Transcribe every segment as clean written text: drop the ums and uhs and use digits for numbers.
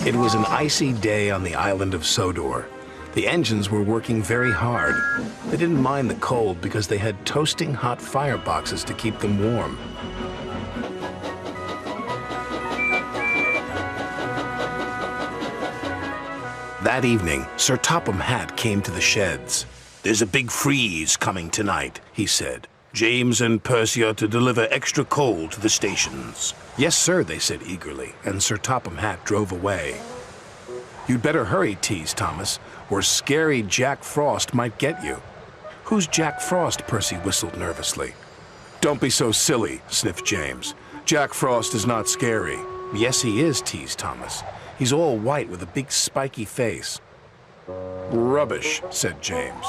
It was an icy day on the island of Sodor. The engines were working very hard. They didn't mind the cold because they had toasting hot fireboxes to keep them warm. That evening, Sir Topham Hatt came to the sheds. "There's a big freeze coming tonight," he said. "James and Percy are to deliver extra coal to the stations." "Yes, sir," they said eagerly, and Sir Topham Hatt drove away. "You'd better hurry," teased Thomas, "or scary Jack Frost might get you." "Who's Jack Frost?" Percy whistled nervously. "Don't be so silly," sniffed James. "Jack Frost is not scary." "Yes, he is," teased Thomas. "He's all white with a big spiky face." "Rubbish," said James.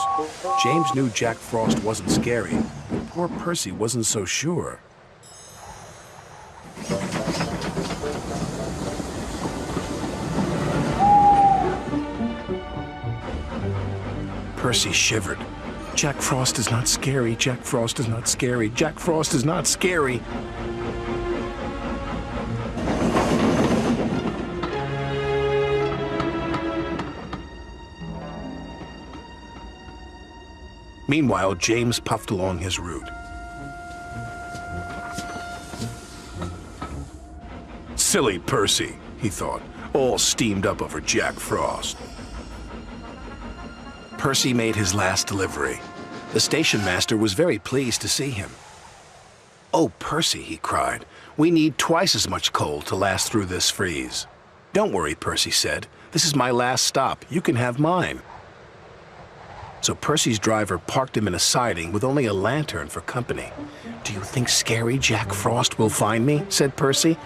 James knew Jack Frost wasn't scary, but poor Percy wasn't so sure. Percy shivered. "Jack Frost is not scary. Jack Frost is not scary. Jack Frost is not scary." Meanwhile, James puffed along his route. "Silly Percy," he thought, "all steamed up over Jack Frost." Percy made his last delivery. The station master was very pleased to see him. "Oh, Percy," he cried, "we need twice as much coal to last through this freeze." "Don't worry," Percy said. "This is my last stop. You can have mine." So Percy's driver parked him in a siding with only a lantern for company. "Do you think scary Jack Frost will find me?" said Percy.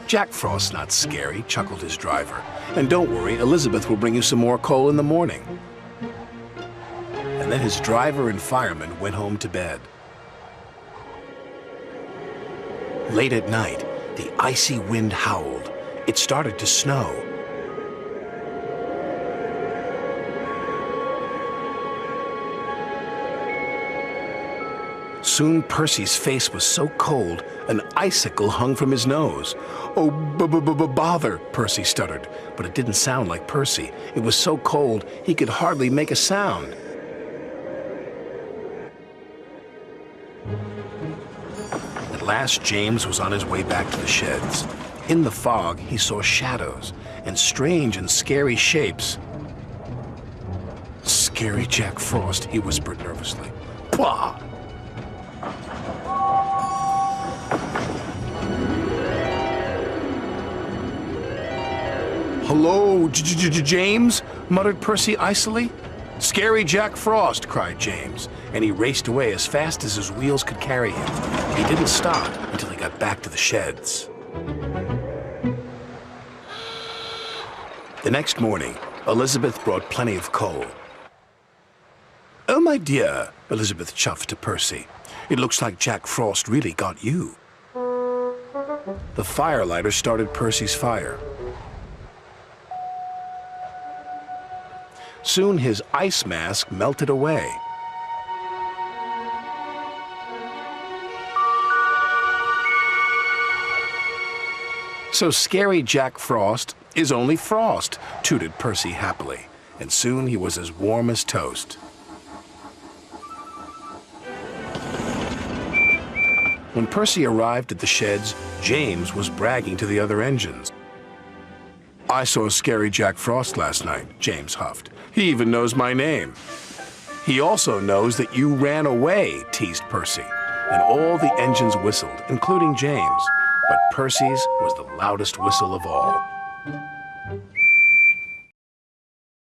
"Jack Frost's not scary," chuckled his driver. "And don't worry, Elizabeth will bring you some more coal in the morning." And then his driver and fireman went home to bed. Late at night, the icy wind howled. It started to snow. Soon Percy's face was so cold, an icicle hung from his nose. "Oh, bother," Percy stuttered, but it didn't sound like Percy. It was so cold he could hardly make a sound. At last, James was on his way back to the sheds. In the fog, he saw shadows and strange and scary shapes. "Scary Jack Frost," he whispered nervously. "Pah!" "Hello, James?" muttered Percy icily. "Scary Jack Frost," cried James, and he raced away as fast as his wheels could carry him. He didn't stop until he got back to the sheds. The next morning, Elizabeth brought plenty of coal. "Oh, my dear," Elizabeth chuffed to Percy, "it looks like Jack Frost really got you." The firelighter started Percy's fire. Soon his ice mask melted away. "So scary Jack Frost is only frost," tooted Percy happily, and soon he was as warm as toast. When Percy arrived at the sheds, James was bragging to the other engines. "I saw scary Jack Frost last night," James huffed. "He even knows my name." "He also knows that you ran away," teased Percy. And all the engines whistled, including James. But Percy's was the loudest whistle of all.